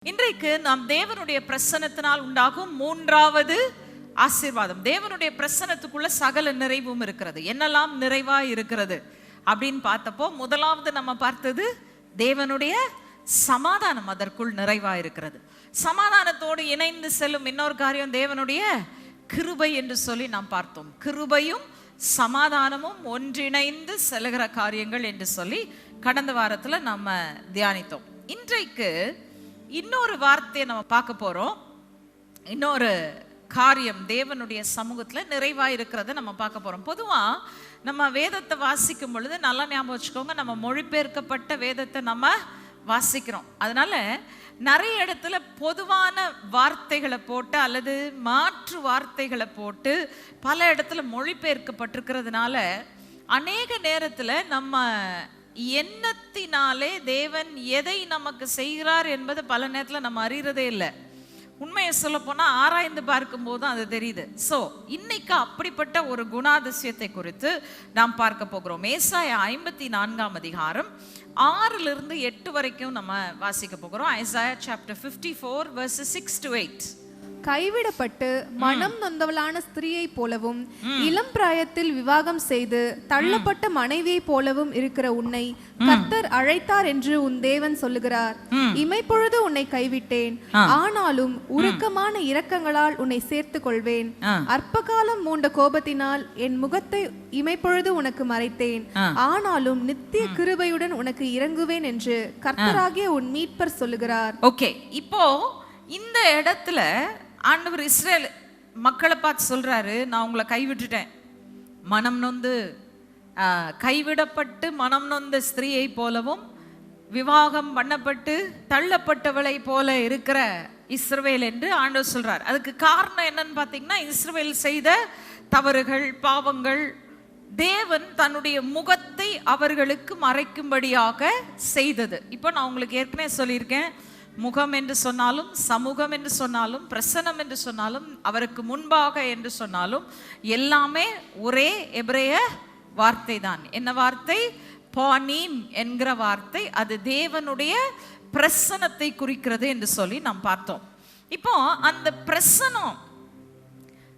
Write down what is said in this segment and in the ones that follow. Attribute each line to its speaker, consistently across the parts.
Speaker 1: இன்றைக்கு நாம் தேவனுடைய பிரசன்னத்தினால் உண்டாகும் மூன்றாவது ஆசீர்வாதம். தேவனுடைய பிரசன்னத்துக்குள்ள சகல நிறைவும் இருக்கிறது. என்னெல்லாம் நிறைவா இருக்கிறது அப்படின்னு பார்த்தப்போ முதலாவது நம்ம பார்த்தது தேவனுடைய சமாதானம் அதற்குள் நிறைவா இருக்கிறது. சமாதானத்தோடு இணைந்து செல்லும் இன்னொரு காரியம் தேவனுடைய கிருபை என்று சொல்லி நாம் பார்த்தோம். கிருபையும் சமாதானமும் ஒன்றிணைந்து செல்கிற காரியங்கள் என்று சொல்லி கடந்த வாரத்துல நம்ம தியானித்தோம். இன்றைக்கு இன்னொரு வார்த்தையை நம்ம பார்க்க போறோம். இன்னொரு காரியம் தேவனுடைய சமூகத்துல நிறைவா இருக்கிறத நம்ம பார்க்க போறோம். பொதுவா நம்ம வேதத்தை வாசிக்கும் பொழுது நல்லா ஞாபகம் வச்சுக்கோங்க, நம்ம மொழிபெயர்க்கப்பட்ட வேதத்தை நம்ம வாசிக்கிறோம். அதனால நிறைய இடத்துல பொதுவான வார்த்தைகளை போட்டு அல்லது மாற்று வார்த்தைகளை போட்டு பல இடத்துல மொழிபெயர்க்கப்பட்டிருக்கிறதுனால அநேக நேரத்துல நம்ம எண்ணத்தினாலே தேவன் எதை நமக்கு செய்கிறார் என்பது பல நேரத்தில் நம்ம அறியறதே இல்லை. உண்மையை சொல்ல போனா ஆராய்ந்து பார்க்கும் போது அது தெரியுது. சோ இன்னைக்கு அப்படிப்பட்ட ஒரு குணாதிசயத்தை குறித்து நாம் பார்க்க போகிறோம். ஏசாயா 54 அதிகாரம் 6 to 8 வரைக்கும் நம்ம வாசிக்க போகிறோம். Isaiah chapter 54 verses 6 to 8.
Speaker 2: கைவிடப்பட்டு மனம் நொந்தவளான ஸ்திரீயை போலவும் இளம் பிராயத்தில் விவாகம் செய்து தள்ளப்பட்ட மனைவியை போலவும் இருக்கிற உன்னை கர்த்தர் அழைத்தார் என்று உன் தேவன் சொல்லுகிறார். இமைப்பொழுது உன்னை கைவிட்டேன், ஆனாலும் உருக்கமான இரக்கங்களால் உன்னை சேர்த்துக் கொள்வேன். அற்ப காலம் மூண்ட கோபத்தினால் என் முகத்தை இமைப்பொழுது உனக்கு மறைத்தேன், ஆனாலும் நித்திய கிருபையுடன் உனக்கு இறங்குவேன் என்று கர்த்தராகிய உன் மீட்பர் சொல்லுகிறார்.
Speaker 1: ஓகே, இப்போ இந்த இடத்துல ஆண்டவர் இஸ்ரேல் மக்களை பார்த்து சொல்றாரு, நான் உங்களை கைவிட்டுட்டேன். மனம் நொந்து கைவிடப்பட்டு மனம் நொந்த ஸ்திரீயை போலவும் விவாகம் பண்ணப்பட்டு தள்ளப்பட்டவளை போல இருக்கிற இஸ்ரவேல் என்று ஆண்டவர் சொல்றார். அதுக்கு காரணம் என்னன்னு பார்த்தீங்கன்னா, இஸ்ரவேல் செய்த தவறுகள், பாவங்கள். தேவன் தன்னுடைய முகத்தை அவர்களுக்கு மறைக்கும்படியாக செய்தது. இப்போ நான் உங்களுக்கு ஏற்கனவே சொல்லியிருக்கேன், முகம் என்று சொன்னாலும், சமூகம் என்று சொன்னாலும், பிரசன்னம் என்று சொன்னாலும், அவருக்கு முன்பாக என்று சொன்னாலும் எல்லாமே ஒரே எபிரேய வார்த்தை தான். என்ன வார்த்தை? பானீம் என்கிற வார்த்தை. அது தேவனுடைய பிரசன்னத்தை குறிக்கிறது என்று சொல்லி நாம் பார்த்தோம். இப்போ அந்த பிரசன்னம்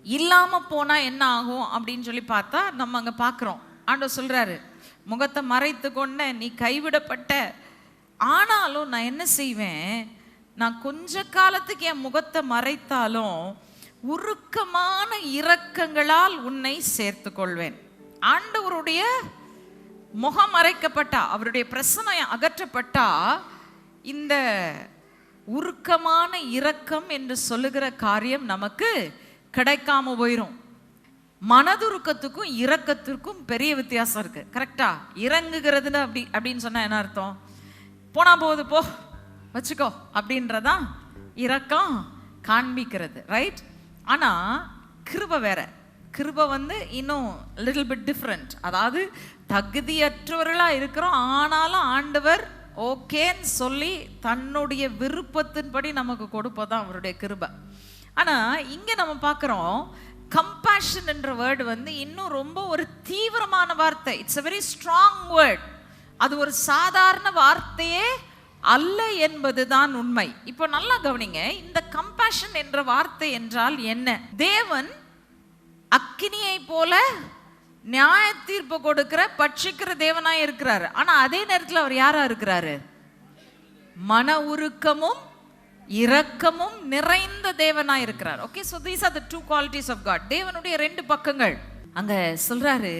Speaker 1: இல்லாம போனா என்ன ஆகும் அப்படின்னு சொல்லி பார்த்தா நம்ம அங்க பார்க்கிறோம். ஆண்டவர் சொல்றாரு, முகத்தை மறைத்து கொண்ட நீ கைவிடப்பட்ட, ஆனாலும் நான் என்ன செய்வேன், நான் கொஞ்ச காலத்துக்கு என் முகத்தை மறைத்தாலும் உருக்கமான இரக்கங்களால் உன்னை சேர்த்து கொள்வேன். ஆண்டவருடைய முகம் மறைக்கப்பட்டா, அவருடைய பிரசன்னம் அகற்றப்பட்டா இந்த உருக்கமான இரக்கம் என்று சொல்லுகிற காரியம் நமக்கு கிடைக்காம போயிடும். மனதுருக்கத்துக்கும் இரக்கத்திற்கும் பெரிய வித்தியாசம் இருக்கு. கரெக்டா? இறங்குகிறதுன்னு அப்படின்னு சொன்னா என்ன அர்த்தம்? போனா போகுது, போ வச்சுக்கோ அப்படின்றதா இரக்கம் காண்பிக்கிறது, ரைட்? ஆனா கிருபை வேற. கிருபை இன்னும் லிட்டில் பிட் டிஃப்ரெண்ட். அதாவது தகுதியற்றவர்களா இருக்கிறோம், ஆனாலும் ஆண்டவர் ஓகேன்னு சொல்லி தன்னுடைய விருப்பத்தின்படி நமக்கு கொடுப்பதான் அவருடைய கிருபை. ஆனா இங்க நம்ம பார்க்கிறோம், கம்பேஷன் என்ற வேர்டு இன்னும் ரொம்ப ஒரு தீவிரமான வார்த்தை. It's a very strong word. அது ஒரு சாதாரண வார்த்தையே அல்ல என்பதுதான் உண்மை. இப்போ நல்லா கவனிங்க, இந்த கம்பேஷன் என்ற வார்த்தை என்றால் என்ன? தேவன் அக்கினியை போல நியாய தீர்ப்பு கொடுக்கிற பட்சிக்கிற தேவனாய் இருக்கிறாரு. ஆனா அதே நேரத்தில் அவர் யாரா இருக்கிறாரு? மன உருக்கமும் இரக்கமும் நிறைந்த தேவனாய் இருக்கிறார். Okay, so these are the two qualities of God. தேவனுடைய ரெண்டு பக்கங்கள். அங்க சொல்றாரு,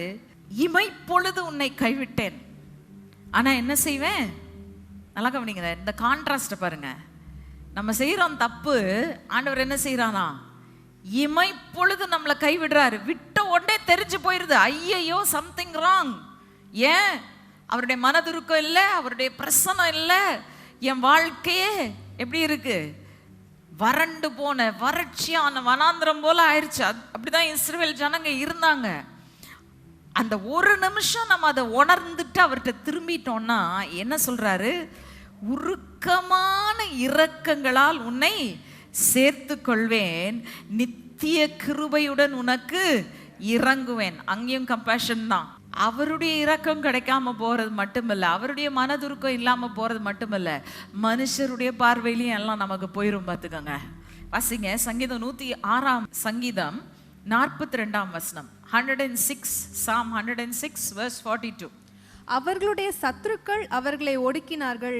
Speaker 1: இமைப்பொழுது உன்னை கைவிட்டேன், ஆனா என்ன செய்வேன்? நல்லா கவனிங்க, இந்த கான்ட்ராஸ்ட் பாருங்க. நம்ம செய்யறோம் தப்பு, ஆண்டவர் என்ன செய்யறானா? இமைப்பொழுது நம்மளை கைவிடுறாரு. விட்ட உடனே தெரிஞ்சு போயிருது, ஐயையோ சம்திங் ராங். ஏன்? அவருடைய மனதுருக்கம் இல்லை, அவருடைய பிரசன்னம் இல்லை. என் வாழ்க்கையே எப்படி இருக்கு? வறண்டு போன வறட்சியான வனாந்திரம் போல ஆயிடுச்சு. அப்படிதான் இஸ்ரவேல் ஜனங்க இருந்தாங்க. அந்த ஒரு நிமிஷம் நம்ம அதை உணர்ந்துட்டு அவர்கிட்ட திரும்பிட்டோம்னா என்ன சொல்றாரு? உருக்கமான இரக்கங்களால் உன்னை சேர்த்து கொள்வேன், நித்திய கிருபையுடன் உனக்கு இறங்குவேன். அங்கேயும் கம்பேஷன் தான். அவருடைய இரக்கம் கிடைக்காம போறது மட்டுமல்ல, அவருடைய மனதுருக்கம் இல்லாம போறது மட்டுமல்ல, மனுஷருடைய பார்வையிலையும் எல்லாம் நமக்கு போயிரும். பார்த்துக்கோங்க. வாசிங்க சங்கீதம் 106 சங்கீதம் 42 வசனம். 106 Psalm 106 verse 42.
Speaker 2: அவர்களுடைய சத்துருக்கள் அவர்களை ஒடுக்கினார்கள்,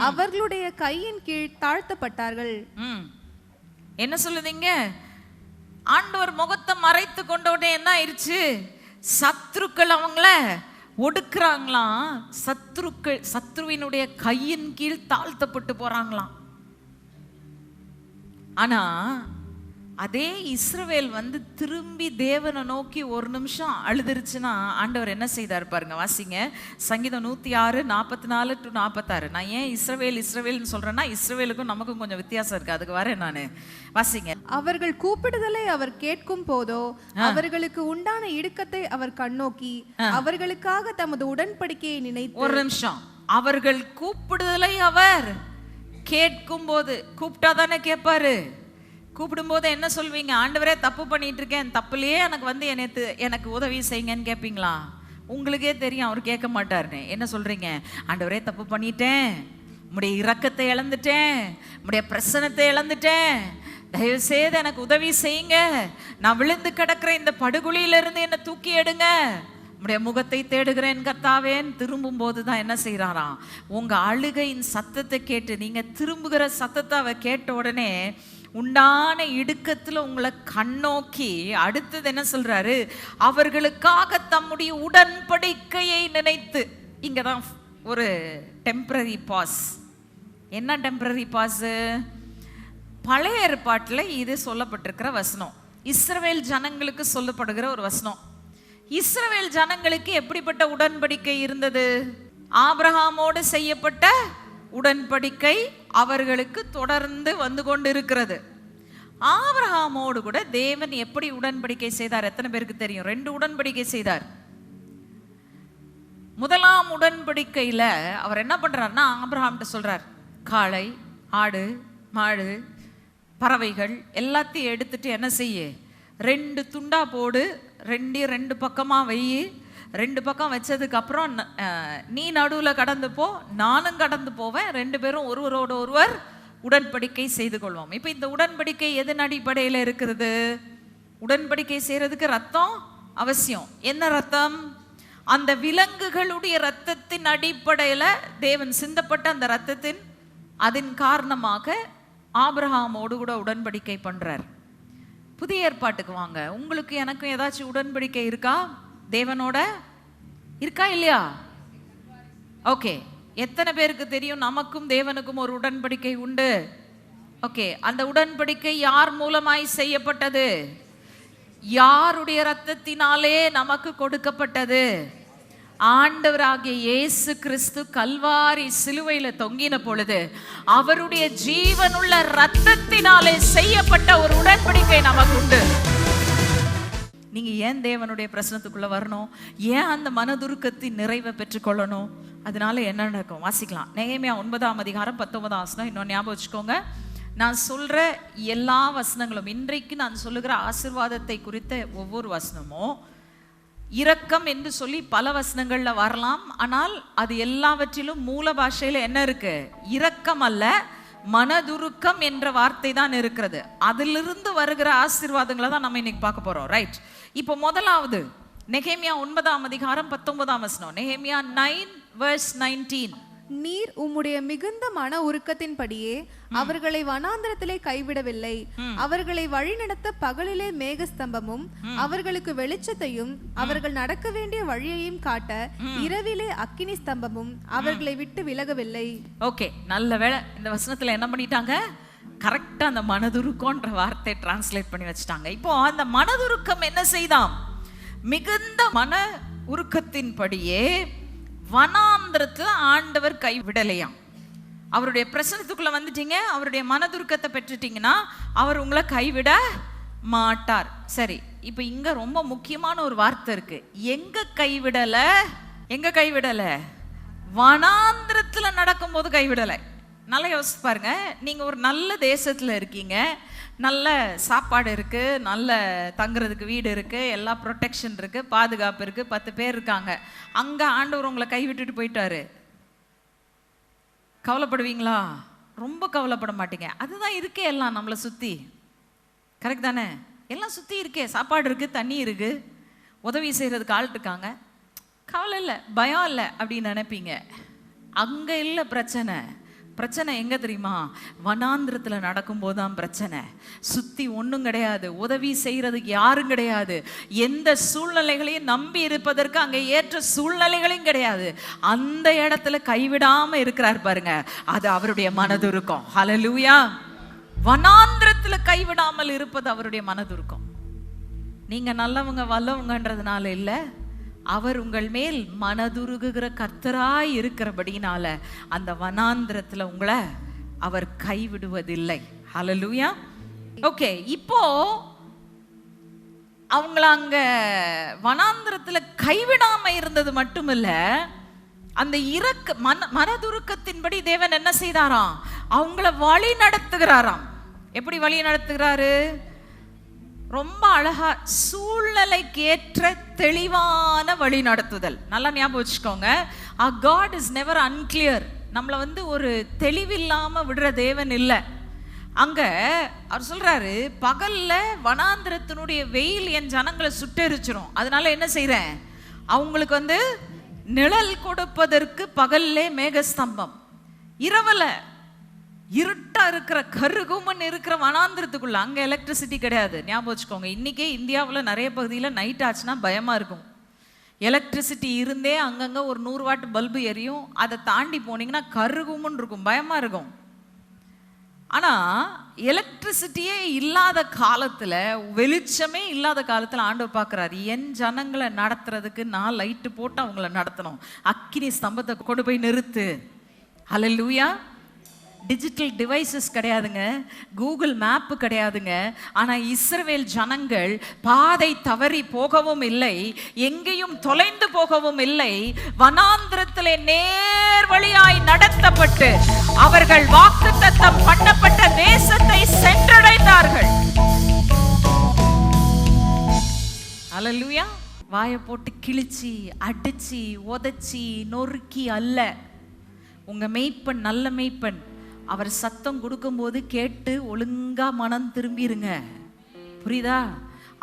Speaker 2: அவர்களுடைய கையின் கீழ் தாழ்த்தப்பட்டார்கள்.
Speaker 1: என்ன சொல்லுதீங்க? ஆண்டவர் முகத்தை மறைத்து கொண்டோடனே என்ன ஆயிடுச்சு? சத்துருக்கள் அவங்கள ஒடுக்குறாங்களாம். சத்ருவினுடைய கையின் கீழ் தாழ்த்தப்பட்டு போறாங்களாம். ஆனா அதே இஸ்ரவேல் வந்து திரும்பி தேவனை நோக்கி ஒரு நிமிஷம் அழுதுருச்சுன்னா ஆண்டவர் என்ன செய்தார் பாருங்க. வாசிங்க சங்கீதம் 106 44 to 46. நான் ஏன் இஸ்ரவேல்னு சொல்றேன்னா, இஸ்ரவேலுக்கும் நமக்கும் கொஞ்சம் வித்தியாசம் இருக்கு, அதுக்கு வரேன் நானு. வாசிங்க.
Speaker 2: அவர்கள் கூப்பிடுதலை அவர் கேட்கும் போதோ அவர்களுக்கு உண்டான இடுக்கத்தை அவர் கண்ணோக்கி அவர்களுக்காக தமது உடன்படிக்கையை நினைத்து.
Speaker 1: ஒரு நிமிஷம். அவர்கள் கூப்பிடுதலை அவர் கேட்கும் போது, கூப்பிட்டா தானே கேட்பாரு. கூப்பிடும்போது என்ன சொல்வீங்க? ஆண்டவரே தப்பு பண்ணிட்டு இருக்கேன், தப்புலயே எனக்கு வந்து எனக்கு உதவி செய்யுங்கன்னு கேட்பீங்களா? உங்களுக்கே தெரியும் அவர் கேட்க மாட்டாருன்னு. என்ன சொல்றீங்க? ஆண்டவரே தப்பு பண்ணிட்டேன், உம்முடைய இரக்கத்தை இழந்துட்டேன், உம்முடைய பிரசன்னத்தை இழந்துட்டேன், தயவு செய்து எனக்கு உதவி செய்யுங்க, நான் விழுந்து கிடக்கிற இந்த படுகொலியிலிருந்து என்னை தூக்கி எடுங்க, உம்முடைய முகத்தை தேடுகிறேன் கர்த்தாவேன்னு திரும்பும் போது தான் என்ன செய்யறாராம்? உங்க அழுகையின் சத்தத்தை கேட்டு நீங்க திரும்புகிற சத்தத்தை அவர் கேட்ட உடனே உண்டான இடுக்கத்துல உங்களை கண்ணோக்கி அடுத்தது என்ன சொல்றாரு? அவர்களுக்காக தம்முடைய உடன்படிக்கையை நினைத்து. இங்கதான் ஒரு டெம்பரரி பாஸ். என்ன டெம்பரரி பாஸ்? பழைய ஏற்பாட்டில் இது சொல்லப்பட்டிருக்கிற வசனம், இஸ்ரவேல் ஜனங்களுக்கு சொல்லப்படுகிற ஒரு வசனம். இஸ்ரவேல் ஜனங்களுக்கு எப்படிப்பட்ட உடன்படிக்கை இருந்தது? ஆபிரகாமோடு செய்யப்பட்ட உடன்படிக்கை அவர்களுக்கு தொடர்ந்து வந்து கொண்டு இருக்கிறது. ஆபிரகாமோடு கூட தேவன் எப்படி உடன்படிக்கை செய்தார்? எத்தனை பேருக்கு தெரியும்? 2 உடன்படிக்கை செய்தார். முதலாம் உடன்படிக்கையில அவர் என்ன பண்றாருன்னா, ஆபிரகாம்கிட்ட சொல்றார், காளை, ஆடு, மாடு, பறவைகள் எல்லாத்தையும் எடுத்துட்டு என்ன செய்ய, 2 துண்டா போடு, 2 பக்கமா வை, 2 பக்கம் வச்சதுக்கு அப்புறம் நீ நடுவில் கடந்து போ, நானும் கடந்து போவேன், 2 பேரும் ஒருவரோட ஒருவர் உடன்படிக்கை செய்து கொள்வோம். இப்போ இந்த உடன்படிக்கை எதன் அடிப்படையில் இருக்கிறது? உடன்படிக்கை செய்யறதுக்கு ரத்தம் அவசியம். என்ன ரத்தம்? அந்த விலங்குகளுடைய ரத்தத்தின் அடிப்படையில் தேவன் சிந்தப்பட்ட அந்த ரத்தத்தின் அதன் காரணமாக ஆபிரகாமோடு கூட உடன்படிக்கை பண்றார். புதிய ஏற்பாட்டுக்கு வாங்க. உங்களுக்கு எனக்கும் ஏதாச்சும் உடன்படிக்கை இருக்கா? தேவனோட இருக்கா இல்லையா? ஓகே. எத்தனை பேருக்கு தெரியும் நமக்கும் தேவனுக்கும் ஒரு உடன்படிக்கை உண்டு? ஓகே. அந்த உடன்படிக்கை யார் மூலமாய் செய்யப்பட்டது? யாருடைய இரத்தத்தினாலே நமக்கு கொடுக்கப்பட்டது? ஆண்டவராகிய இயேசு கிறிஸ்து கல்வாரி சிலுவையில தொங்கின பொழுது அவருடைய ஜீவனுள்ள இரத்தத்தினாலே செய்யப்பட்ட ஒரு உடன்படிக்கை நமக்கு உண்டு. நீங்க ஏன் தேவனுடைய பிரசனத்துக்குள்ள வரணும்? ஏன் அந்த மனதுருக்கத்தின் நிறைவை பெற்றுக்கொள்ளணும்? அதனால என்ன நடக்கும்? வாசிக்கலாம். நெகேமியா 9ஆம் அதிகாரம் 19ஆம் வசனம். இன்னொன்று ஞாபகம் வச்சுக்கோங்க, நான் சொல்ற எல்லா வசனங்களும், இன்றைக்கு நான் சொல்லுகிற ஆசீர்வாதத்தை குறித்த ஒவ்வொரு வசனமும் இரக்கம் என்று சொல்லி பல வசனங்கள்ல வரலாம். ஆனால் அது எல்லாவற்றிலும் மூல பாஷையில என்ன இருக்கு? இரக்கம் அல்ல, மனதுருக்கம் என்ற வார்த்தை தான் இருக்கிறது. அதிலிருந்து வருகிற ஆசீர்வாதங்களை தான் நம்ம இன்னைக்கு பார்க்க போறோம். ரைட். இப்போ முதலாவது நெகேமியா 9ஆம் அதிகாரம் 19ஆம் வசனம். நெகேமியா 9 verse 19.
Speaker 2: நீர் உம்முடைய மிகுந்த மன உருக்கத்தின்படியே அவர்களை வனாந்திரத்திலே கைவிடவில்லை, அவர்களை வழிநடத்த பகலிலே மேகஸ்தம்பமும் அவர்களுக்கு வெளிச்சத்தையும் அவர்கள் நடக்க வேண்டிய வழியையும் காட்ட இரவிலே அக்கினி ஸ்தம்பமும் அவர்களை விட்டு விலகவில்லை.
Speaker 1: ஓகே, நல்ல வேளை இந்த வசனத்துல என்ன பண்ணிட்டாங்க? கரெக்டா அந்த மனதுருக்கம்ன்ற வார்த்தை டிரான்ஸ்லேட் பண்ணி வச்சுட்டாங்க. இப்போ அந்த மனதுருக்கம் என்ன செய்தாம்? மிகுந்த மன உருக்கத்தின்படியே வனாந்திரத்துல ஆண்டவர் கைவிடலையாம். அவருடைய பிரசனத்துக்குள்ள வந்துட்டீங்க, அவருடைய மனதுருக்கத்தை பெற்றுட்டீங்கன்னா அவர் உங்களை கைவிட மாட்டார். சரி, இப்ப இங்க ரொம்ப முக்கியமான ஒரு வார்த்தை இருக்கு. எங்க கைவிடல? எங்க கைவிடல? வனாந்திரத்துல நடக்கும் போது கைவிடலை. நல்லா யோசிச்சு பாருங்க. நீங்க ஒரு நல்ல தேசத்துல இருக்கீங்க, நல்ல சாப்பாடு இருக்கு, நல்ல தங்குறதுக்கு வீடு இருக்கு, எல்லா ப்ரொடெக்ஷன் இருக்கு, பாதுகாப்பு இருக்கு, 10 பேர் இருக்காங்க. அங்க ஆண்டவர் உங்களை கைவிட்டுட்டு போயிட்டாரு, கவலைப்படுவீங்களா? ரொம்ப கவலைப்பட மாட்டீங்க. அதுதான் இருக்கே எல்லாம் நம்மளை சுத்தி. கரெக்ட் தானே? எல்லாம் சுத்தி இருக்கே, சாப்பாடு இருக்கு, தண்ணி இருக்கு, உதவி செய்யறதுக்கு ஆள் இருக்காங்க, கவலை இல்லை, பயம் இல்லை அப்படின்னு நினைப்பீங்க. அங்க இல்லை பிரச்சனை. பிரச்சனை எங்க தெரியுமா? வனாந்திரத்துல நடக்கும்போது தான் பிரச்சனை. சுத்தி ஒன்றும் கிடையாது, உதவி செய்யறதுக்கு யாரும் கிடையாது, எந்த சூழ்நிலைகளையும் நம்பி இருப்பதற்கு அங்க ஏற்ற சூழ்நிலைகளையும் கிடையாது. அந்த இடத்துல கைவிடாம இருக்கிறார் பாருங்க, அது அவருடைய மனதுருக்கம். ஹல்லேலூயா! வனாந்திரத்துல கைவிடாமல் இருப்பது அவருடைய மனதுருக்கம். நீங்க நல்லவங்க வல்லவங்கன்றதுனால இல்லை, அவர் உங்கள் மேல் மனதுருகுகிற கர்த்தராய் இருக்கிறபடினால அந்த வனாந்திரத்துல உங்களை அவர் கைவிடுவதில்லை. ஹல்லேலூயா! ஓகே, இப்போ அவங்கள அங்க வனாந்திரத்துல கைவிடாம இருந்தது மட்டுமில்ல, அந்த மனதுருக்கத்தின்படி தேவன் என்ன செய்தாராம்? அவங்கள வழி நடத்துகிறாராம். எப்படி வழி நடத்துகிறாரு? ரொம்ப அழகா, சூழ்நிலைக்கு ஏற்ற தெளிவான வழி நடத்துதல். நல்லா ஞாபகம் வச்சுக்கோங்க, God is never unclear. நம்மளை ஒரு தெளிவில்லாம விடுற தேவன் இல்லை. அங்க அவர் சொல்றாரு, பகல்ல வனாந்திரத்தினுடைய வெயில் என் ஜனங்களை சுட்டெரிச்சிரும், அதனால என்ன செய்றேன்? அவங்களுக்கு நிழல் கொடுப்பதற்கு பகல்லே மேகஸ்தம்பம், இரவுல இருட்டா இருக்கிற கருகுமன் இருக்கிற வனாந்திரத்துக்குள்ள அங்க எலக்ட்ரிசிட்டி கிடையாது. ஞாபகம் வச்சுக்கோங்க, இன்னைக்கே இந்தியாவில் நிறைய பகுதியில் நைட் ஆச்சுன்னா பயமா இருக்கும். எலக்ட்ரிசிட்டி இருந்தே அங்கங்க ஒரு 100 வாட் பல்பு எரியும், அதை தாண்டி போனீங்கன்னா கருகுமன் இருக்கும், பயமா இருக்கும். ஆனா எலக்ட்ரிசிட்டியே இல்லாத காலத்துல, வெளிச்சமே இல்லாத காலத்துல ஆண்டவர் பார்க்கிறாரு, என் ஜனங்களை நடத்துறதுக்கு நான் லைட்டு போட்டு அவங்கள நடத்தணும், அக்கினி ஸ்தம்பத்தை கொண்டு போய் நிறுத்து. ஹல்லேலூயா! டிஜிட்டல் டிவைசஸ் கிடையாதுங்க, கூகுள் மேப்பு கிடையாதுங்க. ஆனால் இஸ்ரவேல் ஜனங்கள் பாதை தவறி போகவும் இல்லை, எங்கேயும் தொலைந்து போகவும் இல்லை. வனாந்திரத்திலே நேர் வழியாய் நடத்தப்பட்டு அவர்கள் வாக்குத்தத்தம் பண்ணப்பட்ட தேசத்தை சென்றடைந்தார்கள். ஹல்லேலூயா! வாயை போட்டு கிழிச்சி அடிச்சு உதைச்சி நொறுக்கி அல்ல. உங்க மெய்ப்பன் நல்ல மெய்ப்பன், அவர் சத்தம் கொடுக்கும்போது கேட்டு ஒழுங்கா மனம் திரும்பிருங்க. புரியுதா?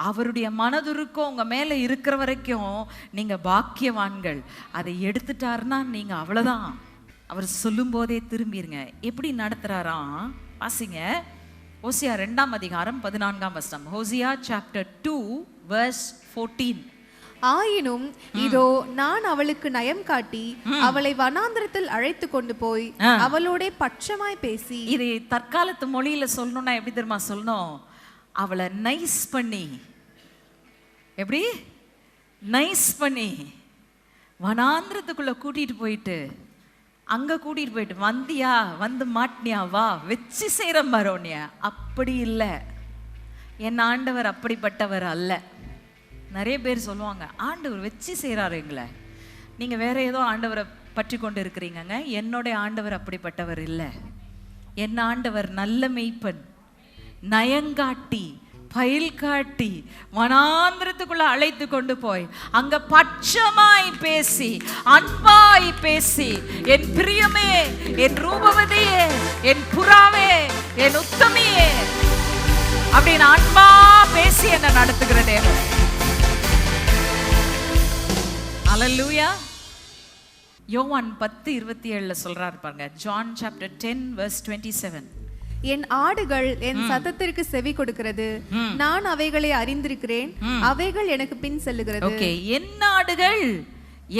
Speaker 1: அவருடைய மனதுருக்கம் உங்க மேல இருக்கிற வரைக்கும் நீங்க பாக்கியவான்கள். அதை எடுத்துட்டாருன்னா நீங்க அவ்வளவுதான். அவர் சொல்லும் போதே திரும்பிருங்க. எப்படி நடத்துறாராம் வாசிங்க. ஓசியா 2ஆம் அதிகாரம் 14ஆம் வசனம். Hosea chapter 2 verse 14.
Speaker 2: ஆயினும் இதோ நான் அவளுக்கு நயம் காட்டி அவளை வனாந்திரத்தில் அழைத்து கொண்டு போய் அவளோட பட்சமாய் பேசி.
Speaker 1: இது தற்காலத்து மொழியில சொல்லணும்னா எப்படி தெரியுமா சொல்லணும்? அவளை நைஸ் பண்ணி, எப்படி நைஸ் பண்ணி வனாந்திரத்துக்குள்ள கூட்டிட்டு போயிட்டு, அங்க கூட்டிட்டு போயிட்டு, வந்தியா வந்து மாட்டினியா, வா வச்சு செய்யற மரோனியா. அப்படி இல்லை, என் ஆண்டவர் அப்படிப்பட்டவர் அல்ல. நிறைய பேர் சொல்லுவாங்க, ஆண்டவர் வச்சு செய்கிறாரு எங்களை, நீங்கள் வேற ஏதோ ஆண்டவரை பற்றி கொண்டு இருக்கிறீங்கங்க. என்னுடைய ஆண்டவர் அப்படிப்பட்டவர் இல்லை. என் ஆண்டவர் நல்ல மெய்ப்பன், நயங்காட்டி பயில் காட்டி வனாந்திரத்துக்குள்ள அழைத்து கொண்டு போய் அங்க பட்சமாய் பேசி அன்பாய் பேசி, என் பிரியமே, என் ரூபவதியே, என் புறாவே, என் உத்தமியே அப்படின்னு அன்பா பேசி என்ன நடத்துகிற தேவன். ஹல்லேலூயா! யோவான் 10:27 சொல்றாரு பாருங்க. John chapter 10 verse 27.
Speaker 2: என் ஆடுகள் என் சத்தத்திற்கு செவி கொடுக்கிறது, நான் அவைகளை அறிந்திருக்கிறேன், அவைகள் எனக்கு பின் செல்லுகிறது.
Speaker 1: ஓகே, என் ஆடுகள்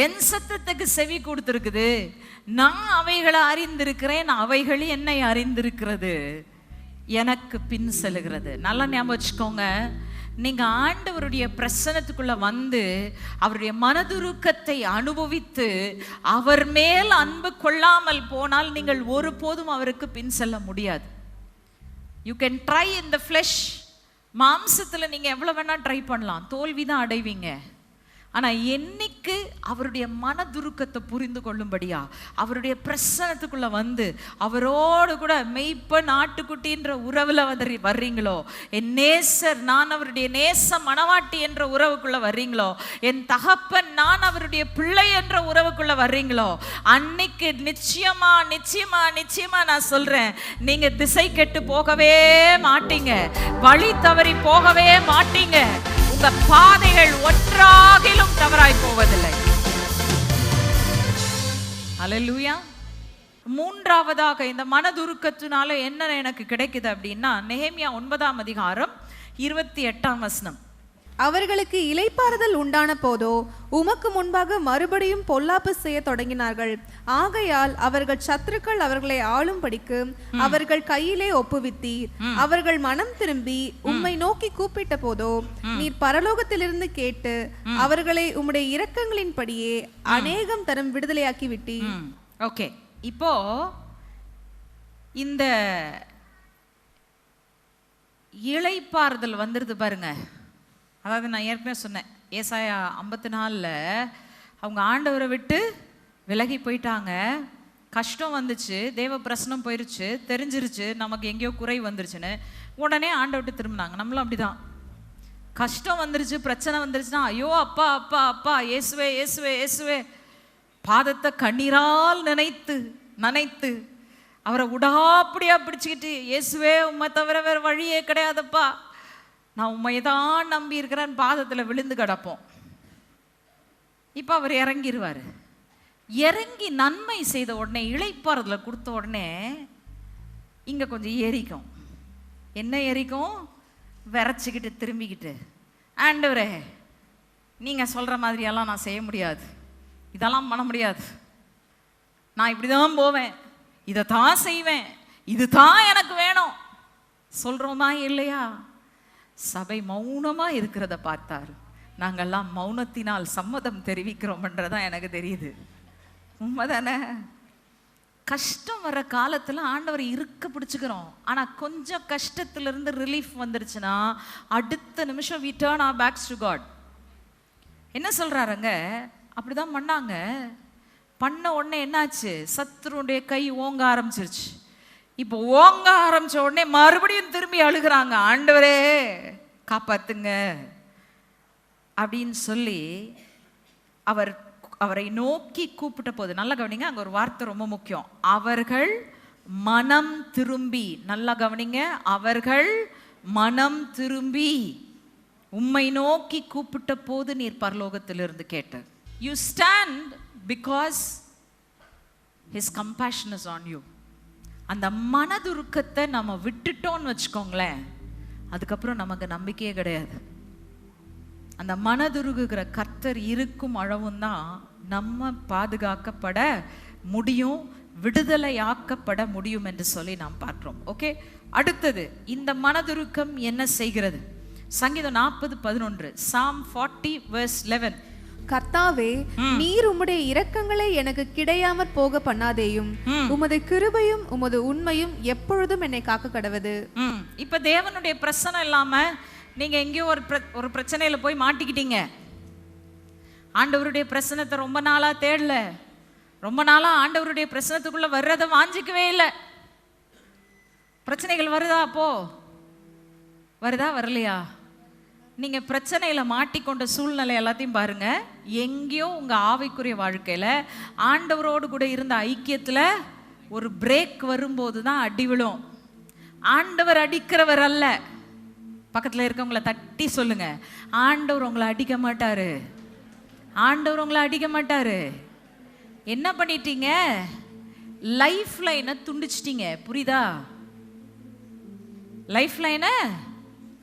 Speaker 1: என் சத்தத்துக்கு செவி கொடுத்திருக்குது, நான் அவைகளை அறிந்திருக்கிறேன், அவைகள் என்னை அறிந்திருக்கிறது, எனக்கு பின் செல்லுகிறது. நல்லா ஞாபகம் வச்சுக்கோங்க, நீங்க ஆண்டவருடைய பிரசன்னத்துக்குள்ள வந்து அவருடைய மனதுருக்கத்தை அனுபவித்து அவர் மேல் அன்பு கொள்ளாமல் போனால் நீங்கள் ஒருபோதும் அவருக்கு பின் செல்ல முடியாது. You can try in the flesh. மாம்சத்துல நீங்க எவ்வளவு வேணா ட்ரை பண்ணலாம், தோல்விதான் அடைவீங்க. ஆனா என்னைக்கு அவருடைய மனதுருக்கத்தை புரிந்து கொள்ளும்படியா அவருடைய பிரசனத்துக்குள்ள வந்து அவரோடு கூட மெய்ப்பன் ஆட்டுக்குட்டின்ற உறவுல வர்றீங்களோ, என் நேசர் நான் அவருடைய நேச மணவாட்டி என்ற உறவுக்குள்ள வர்றீங்களோ, என் தகப்பன் நான் அவருடைய பிள்ளை என்ற உறவுக்குள்ள வர்றீங்களோ, அன்னைக்கு நிச்சயமா நிச்சயமா நிச்சயமா நான் சொல்றேன், நீங்க திசை கெட்டு போகவே மாட்டீங்க, வழி தவறி போகவே மாட்டீங்க. உங்க பாதைகள் ஒன்றாகிலும் தவறாய் போவதில்லை. அல்லேலூயா. மூன்றாவதாக இந்த மனதுருக்கத்தினால என்ன எனக்கு கிடைக்குது அப்படின்னா, நெகேமியா 9ஆம் அதிகாரம் 28ஆம் வசனம்.
Speaker 2: அவர்களுக்கு இளைப்பாறுதல் உண்டான போதோ உமக்கு முன்பாக மறுபடியும் பொல்லாப்பு செய்ய தொடங்கினார்கள். ஆகையால் அவர்கள் சத்துருக்கள் அவர்களை ஆளும்படிக்கு அவர்கள் கையிலே ஒப்புவித்தீர். அவர்கள் மனம் திரும்பி உம்மை நோக்கி கூப்பிட்ட போதோ நீர் பரலோகத்திலிருந்து கேட்டு அவர்களை உம்முடைய இரக்கங்களின்படியே அநேகம் தரம் விடுதலையாக்கி விட்டீர்.
Speaker 1: ஓகே, இப்போ இந்த இளைப்பாறுதல் வந்துருது பாருங்க. அதாவது நான் ஏற்கனவே சொன்னேன், ஏசாயா 54 அவங்க ஆண்டவரை விட்டு விலகி போயிட்டாங்க, கஷ்டம் வந்துச்சு, தேவ பிரசனம் போயிருச்சு, தெரிஞ்சிருச்சு நமக்கு எங்கேயோ குறை வந்துருச்சுன்னு, உடனே ஆண்டவர்கிட்ட திரும்பினாங்க. நம்மளும் அப்படிதான், கஷ்டம் வந்துருச்சு, பிரச்சனை வந்துருச்சுன்னா ஐயோ அப்பா அப்பா அப்பா இயேசுவே இயேசுவே இயேசுவே, பாதத்தை கண்ணீரால் நனைத்து அவரை உடாப்படியா பிடிச்சிக்கிட்டு, இயேசுவே உம்மை தவிர வேற வழியே கிடையாதப்பா, நான் உண்மையதான் நம்பி இருக்கிறேன், பாதத்தில் விழுந்து கிடப்போம். இப்போ அவர் இறங்கிடுவார். இறங்கி நன்மை செய்த உடனே, இளைப்பாறுதல் கொடுத்த உடனே இங்கே கொஞ்சம் ஏறிக்கும். என்ன ஏறிக்கும்? விரைச்சிக்கிட்டு திரும்பிக்கிட்டு, ஆண்டவரே நீங்கள் சொல்கிற மாதிரியெல்லாம் நான் செய்ய முடியாது, இதெல்லாம் பண்ண முடியாது, நான் இப்படி தான் போவேன், இதை தான் செய்வேன், இது தான் எனக்கு வேணும் சொல்கிறோமா இல்லையா? சபை மௌனமா இருக்கிறத பார்த்தாரு, நாங்கெல்லாம் மௌனத்தினால் சம்மதம் தெரிவிக்கிறோம்ன்றதான் எனக்கு தெரியுது. உண்மைதானே? கஷ்டம் வர காலத்துல ஆண்டவர் இருக்க பிடிச்சுக்கிறோம். ஆனா கொஞ்சம் கஷ்டத்திலிருந்து ரிலீஃப் வந்துருச்சுன்னா அடுத்த நிமிஷம் we turn our backs to God. என்ன சொல்றாருங்க? அப்படிதான் பண்ணாங்க. பண்ண உடனே என்னாச்சு? சத்துருடைய கை ஓங்க ஆரம்பிச்சிருச்சு. இப்போ ஓங்க ஆரம்பிச்ச உடனே மறுபடியும் திரும்பி அழுகிறாங்க, ஆண்டவரே காப்பாத்துங்க அப்படின்னு சொல்லி அவரை நோக்கி கூப்பிட்ட போது, நல்லா கவனிங்க, அங்க ஒரு வார்த்தை ரொம்ப முக்கியம், அவர்கள் மனம் திரும்பி, நல்லா கவனிங்க, அவர்கள் மனம் திரும்பி உம்மை நோக்கி கூப்பிட்ட போது நீர் பரலோகத்திலிருந்து கேட்ட. You stand because his compassion is on you. அந்த மனதுருக்கத்தை நம்ம விட்டுட்டோம்னு வச்சுக்கோங்களேன், அதுக்கப்புறம் நமக்கு நம்பிக்கையே கிடையாது. அந்த மனதுருகுகிற கர்த்தர் இருக்கும் அளவும் தான் நம்ம பாதுகாக்கப்பட முடியும், விடுதலையாக்கப்பட முடியும் என்று சொல்லி நாம் பார்க்கிறோம். ஓகே, அடுத்தது இந்த மனதுருக்கம் என்ன செய்கிறது? சங்கீதம் 40:11, Psalm 40:11.
Speaker 2: கர்த்தாவே, நீர் உம்முடைய இரக்கங்களை எனக்கு கிடையாமற் போக பண்ணாதேயும், உமது கிருபையும் உமது உண்மையும் எப்பொழுதும் என்னை காக்க கடவது.
Speaker 1: இப்ப தேவனுடைய பிரச்சனை இல்லாம நீங்க எங்கேயோ ஒரு பிரச்சனையில போய் மாட்டிக்கிட்டீங்க. ஆண்டவருடைய பிரச்சனத்தை ரொம்ப நாளா தேடல, ரொம்ப நாளா ஆண்டவருடைய பிரச்சனத்துக்குள்ள வர்றதை வாஞ்சிக்கவே இல்லை. பிரச்சனைகள் வருதா? அப்போ வருதா வரலையா? நீங்க பிரச்சனையில மாட்டிக்கொண்ட சூழ்நிலை எல்லாத்தையும் பாருங்க, எங்கேயோ உங்க ஆவிக்குரிய வாழ்க்கையில ஆண்டவரோடு கூட இருந்த ஐக்கியத்துல ஒரு பிரேக் வரும்போது தான் அடி விழும். ஆண்டவர் அடிக்கிறவர் அல்ல. பக்கத்துல இருக்கவங்களை தட்டி சொல்லுங்க, ஆண்டவர் உங்களை அடிக்க மாட்டாரு, ஆண்டவர் உங்களை அடிக்க மாட்டாரு. என்ன பண்ணிட்டீங்க? லைஃப் லைனை துண்டிச்சிட்டீங்க. புரியுதா? லைஃப் லைனை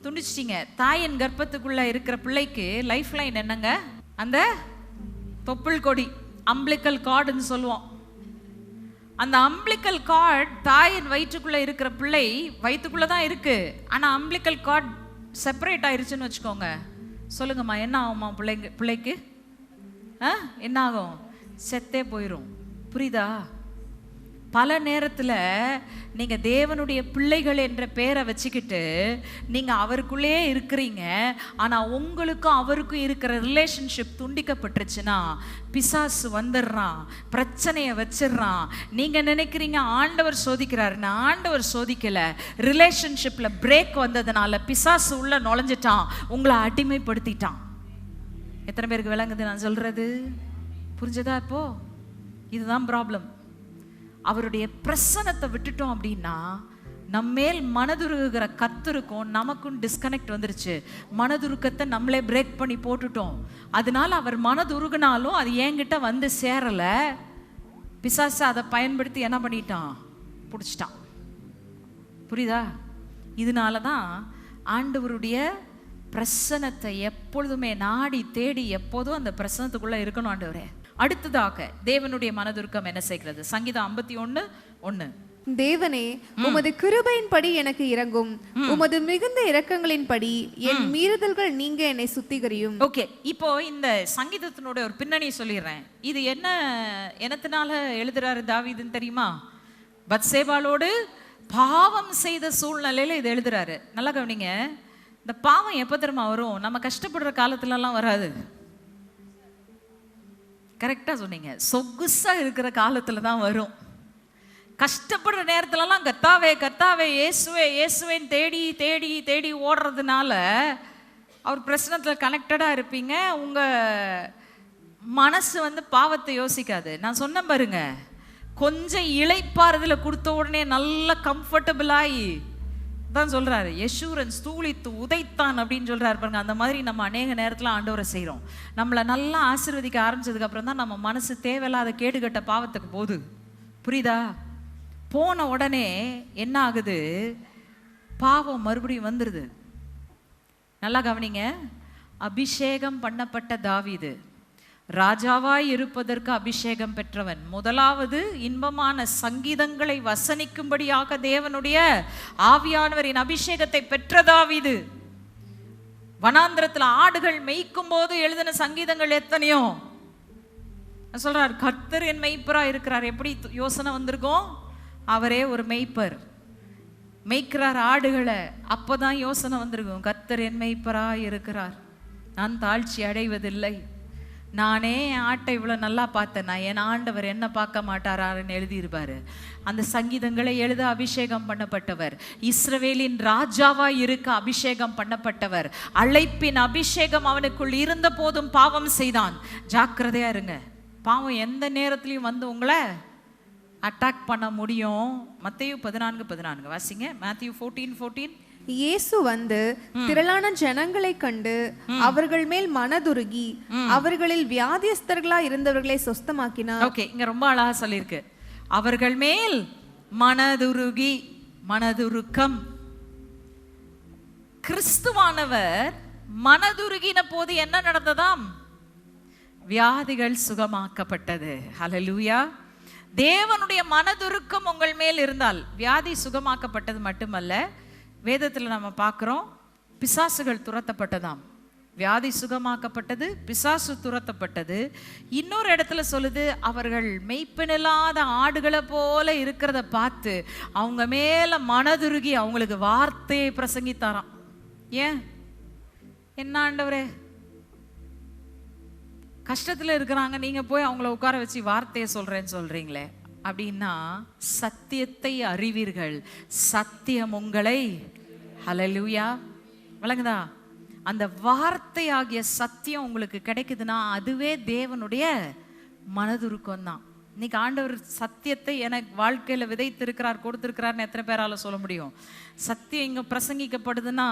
Speaker 1: துண்டிச்சிட்டீங்க. தாயின் கர்ப்பத்துக்குள்ள இருக்கிற பிள்ளைக்கு லைஃப் லைன் என்னங்க? அந்த தொப்புள் கொடி, அம்பிளிக்கல் கார்டுன்னு சொல்லுவோம். அந்த அம்பிளிக்கல் கார்டு தாயின் வயிற்றுக்குள்ள இருக்கிற பிள்ளை வயிற்றுக்குள்ள தான் இருக்கு. ஆனா அம்பிளிக்கல் கார்டு செப்பரேட் ஆயிருச்சுன்னு வச்சுக்கோங்க, சொல்லுங்கம்மா என்ன ஆகுமா? பிள்ளைக்கு என்ன ஆகும்? செத்தே போயிடும். புரியுதா? பல நேரத்தில் நீங்கள் தேவனுடைய பிள்ளைகள் என்ற பேரை வச்சுக்கிட்டு நீங்கள் அவருக்குள்ளே இருக்கிறீங்க. ஆனால் உங்களுக்கும் அவருக்கும் இருக்கிற ரிலேஷன்ஷிப் துண்டிக்கப்பட்டுருச்சுன்னா பிசாசு வந்துடுறான், பிரச்சனையை வச்சிடுறான். நீங்கள் நினைக்கிறீங்க ஆண்டவர் சோதிக்கிறாருன்னு. ஆண்டவர் சோதிக்கலை. ரிலேஷன்ஷிப்பில் பிரேக் வந்ததுனால பிசாசு உள்ள நுழைஞ்சிட்டான், உங்களை அடிமைப்படுத்திட்டான். எத்தனை பேருக்கு விளங்குது நான் சொல்கிறது? புரிஞ்சதா? இப்போ இதுதான் ப்ராப்ளம். அவருடைய பிரசன்னத்தை விட்டுட்டோம் அப்படின்னா நம்மேல் மனதுருகிற கர்த்தருக்கும் நமக்கும் டிஸ்கனெக்ட் வந்துருச்சு. மனதுருக்கத்தை நம்மளே பிரேக் பண்ணி போட்டுட்டோம். அதனால அவர் மனதுருகினாலும் அது என்கிட்ட வந்து சேரலை. பிசாசு அதை பயன்படுத்தி என்ன பண்ணிட்டான்? பிடிச்சிட்டான். புரியுதா? இதனால தான் ஆண்டவருடைய பிரசன்னத்தை எப்பொழுதுமே நாடி தேடி எப்போதும் அந்த பிரசன்னத்துக்குள்ளே இருக்கணும் ஆண்டவரே. அடுத்ததாக தேவனுடைய மனதுருக்கம் என்ன செய்கிறது? சங்கீதம் 51:1.
Speaker 2: தேவனே, உமது கிருபையின்படி எனக்கு இரங்கும், உமது மிகுந்த இரக்கங்களின்படி என் மீறுதல்கள் நீங்க என்னை சுத்திகரியும்.
Speaker 1: ஓகே, இப்போ இந்த சங்கீதத்தினுடைய ஒரு பின்னணி சொல்லிடுறேன். இது என்னத்தினால எழுதுறாரு தாவீதுன்னு தெரியுமா? பத்சேபாளோடு பாவம் செய்த சூழ்நிலையில இது எழுதுறாரு. நல்லா கவனிங்க. இந்த பாவம் எப்போ தெரியுமா வரும்? நம்ம கஷ்டப்படுற காலத்துலலாம் வராது. கரெக்டாக சொன்னீங்க. சொகுசாக இருக்கிற காலத்தில் தான் வரும். கஷ்டப்படுற நேரத்துலலாம் கர்த்தாவே கர்த்தாவே இயேசுவே இயேசுவேன்னு தேடி தேடி தேடி ஓடுறதுனால அவர் பிரச்சனத்தில் கனெக்டடாக இருப்பீங்க. உங்கள் மனசு வந்து பாவத்தை யோசிக்காது. நான் சொன்ன பாருங்க, கொஞ்சம் இளைப்பாறுதல கொடுத்த உடனே நல்ல கம்ஃபர்டபுளாகி தான் சொல்கிறாரு. யசூரன் ஸ்தூலித்து உதைத்தான் அப்படின்னு சொல்கிறாரு பாருங்க. அந்த மாதிரி நம்ம அநேக நேரத்தில் ஆண்டவரை செய்கிறோம். நம்மளை நல்லா ஆசீர்வதிக்க ஆரம்பிச்சதுக்கப்புறம் தான் நம்ம மனசு தேவையில்லாத கேடுகட்ட பாவத்துக்கு போகுது. புரியுதா? போன உடனே என்ன ஆகுது? பாவம் மறுபடியும் வந்துடுது. நல்லா கவனிங்க. அபிஷேகம் பண்ணப்பட்ட தாவீது ராஜாவாய் இருப்பதற்கு அபிஷேகம் பெற்றவன். முதலாவது இன்பமான சங்கீதங்களை வசனிக்கும்படியாக தேவனுடைய ஆவியானவரின் அபிஷேகத்தை பெற்ற தாவீது. வனாந்திரத்தில் ஆடுகள் மேய்க்கும் போது எழுதின சங்கீதங்கள் எத்தனையோ சொல்றார். கர்த்தர் என் மெய்ப்பரா இருக்கிறார். எப்படி யோசனை வந்திருக்கும்? அவரே ஒரு மெய்ப்பர், மேய்க்கிறார் ஆடுகளை. அப்போதான் யோசனை வந்திருக்கும், கர்த்தர் என் மெய்ப்பரா இருக்கிறார், நான் தாழ்ச்சி அடைவதில்லை. நானே என் ஆட்டை இவ்வளோ நல்லா பார்த்தேன், நான் என் ஆண்டவர் என்ன பார்க்க மாட்டாரான்னு எழுதியிருப்பாரு. அந்த சங்கீதங்களை எழுத அபிஷேகம் பண்ணப்பட்டவர், இஸ்ரவேலின் ராஜாவாய் இருக்க அபிஷேகம் பண்ணப்பட்டவர். அழைப்பின் அபிஷேகம் அவனுக்குள் இருந்த போதும் பாவம் செய்தான். ஜாக்கிரதையா இருங்க. பாவம் எந்த நேரத்துலையும் வந்து உங்களை அட்டாக் பண்ண முடியும். மத்தேயு 14:14 வாசிங்க. Matthew 14:14.
Speaker 2: இயேசு வந்து திரளான ஜனங்களை கண்டு அவர்கள் மேல் மனதுருகி அவர்களில் வியாதியஸ்தர்களா இருந்தவர்களை சொஸ்தமாக்கினார்.
Speaker 1: ஓகே, இங்க ரொம்ப அழகா சொல்லியிருக்கு. அவர்கள் மேல் மனதுருகி, மனதுருக்கம். கிறிஸ்துவானவர் மனதுருகின போது என்ன நடந்ததாம்? வியாதிகள் சுகமாக்கப்பட்டது. ஹல்லேலூயா. தேவனுடைய மனதுருக்கம் உங்கள் மேல் இருந்தால் வியாதி சுகமாக்கப்பட்டது மட்டுமல்ல, வேதத்தில் நம்ம பார்க்குறோம் பிசாசுகள் துரத்தப்பட்டதாம். வியாதி சுகமாக்கப்பட்டது, பிசாசு துரத்தப்பட்டது. இன்னொரு இடத்துல சொல்லுது, அவர்கள் மெய்ப்பனில்லாத ஆடுகளை போல இருக்கிறத பார்த்து அவங்க மேல மனதுருகி அவங்களுக்கு வார்த்தையை பிரசங்கித்தாராம். ஏன்? என்ன ஆண்டவரே, கஷ்டத்தில் இருக்கிறாங்க, நீங்க போய் அவங்கள உட்கார வச்சு வார்த்தையை சொல்றேன்னு சொல்றீங்களே அப்படின்னா, சத்தியத்தை அறிவீர்கள், சத்தியம் உங்களை, ஹல்லேலூயா, விளங்குதா? அந்த வார்த்தை ஆகிய சத்தியம் உங்களுக்கு கிடைக்குதுன்னா அதுவே தேவனுடைய மனதுருக்கம் தான். இன்னைக்கு ஆண்டவர் சத்தியத்தை எனக்கு வாழ்க்கையில விதைத்திருக்கிறார், கொடுத்திருக்கிறார்னு எத்தனை பேரால சொல்ல முடியும்? சத்தியம் இங்க பிரசங்கிக்கப்படுதுன்னா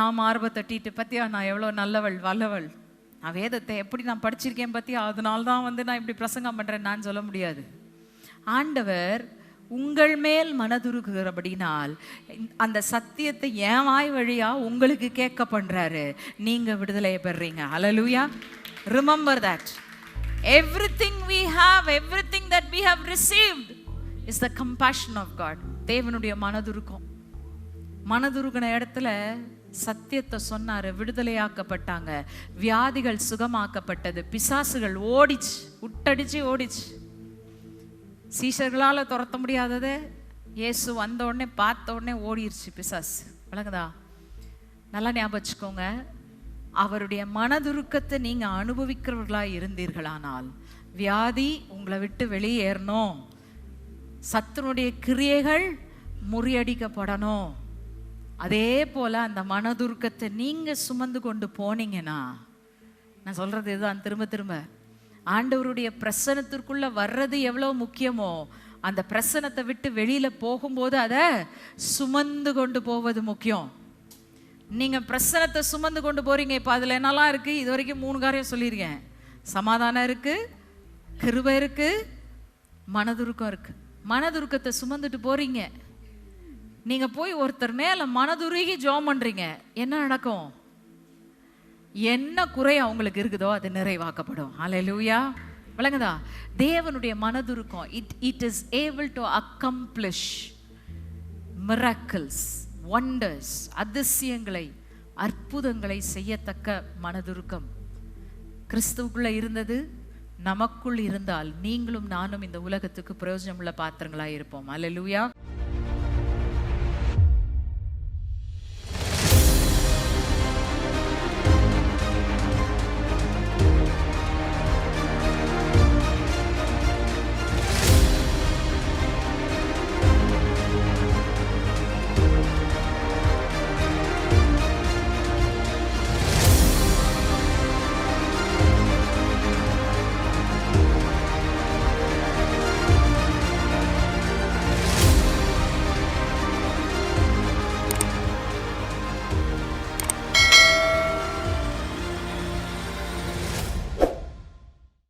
Speaker 1: நாம் ஆர்வம் தட்டிட்டு, பத்தியா நான் எவ்வளோ நல்லவள் வல்லவள், நான் வேதத்தை எப்படி நான் படிச்சிருக்கேன் பத்தியா, அதனால்தான் வந்து நான் இப்படி பிரசங்கம் பண்றேன் நான் சொல்ல முடியாது. ஆண்டவர் உங்கள் மேல் மனதுருகிறபடினால் அந்த சத்தியத்தை என் வாய் வழியா உங்களுக்கு கேட்க பண்றாரு. நீங்க விடுதலையை பெறுறீங்க. ஹல்லேலூயா. Remember that everything we have, everything that we have received is the compassion of God. தேவனுடைய மனதுருக்கம். மனதுருகின இடத்துல சத்தியத்தை சொன்னாரு, விடுதலையாக்கப்பட்டாங்க, வியாதிகள் சுகமாக்கப்பட்டது, பிசாசுகள் ஓடிச்சு, உட்டடிச்சு ஓடிச்சு. சீஷர்களால் துரத்த முடியாததை இயேசு வந்த உடனே பார்த்த உடனே ஓடிடுச்சு பிசாசு. விளங்குதா? நல்லா ஞாபகம் வச்சுக்கோங்க. அவருடைய மனதுருக்கத்தை நீங்க அனுபவிக்கிறவர்களா இருந்தீர்களானால் வியாதி உங்களை விட்டு வெளியேறணும், சத்துனுடைய கிரியைகள் முறியடிக்கப்படணும். அதே போல அந்த மனதுருக்கத்தை நீங்க சுமந்து கொண்டு போனீங்கன்னா, நான் சொல்றது இதுதான் திரும்ப திரும்ப, ஆண்டவருடைய பிரசனத்திற்குள்ள வர்றது எவ்வளவு முக்கியமோ அந்த பிரசனத்தை விட்டு வெளியில போகும்போது அதை சுமந்து கொண்டு போவது முக்கியம். நீங்க பிரசனத்தை சுமந்து கொண்டு போறீங்க. இப்ப அதுல என்னெல்லாம் இருக்கு? இது வரைக்கும் 3 காரியம் சொல்லியிருக்கேன். சமாதானம் இருக்கு, கிருபை இருக்கு, மனதுருக்கம் இருக்கு. மனதுருக்கத்தை சுமந்துட்டு போறீங்க. நீங்க போய் ஒருத்தர் மேல மனதுருகி ஜெபம் பண்றீங்க, என்ன நடக்கும்? என்ன குறை அவங்களுக்கு இருக்குதோ அது நிறைவாக்கப்படும். ஹல்லேலூயா. விளங்குதா? தேவனுடைய மனதுருக்கம் it is able to accomplish miracles, wonders, அதிசயங்களை, அற்புதங்களை செய்யத்தக்க மனதுருக்கம் கிறிஸ்துவுக்குள்ள இருந்தது. நமக்குள் இருந்தால் நீங்களும் நானும் இந்த உலகத்துக்கு பிரயோஜனமுள்ள பாத்திரங்களா இருப்போம். ஹல்லேலூயா.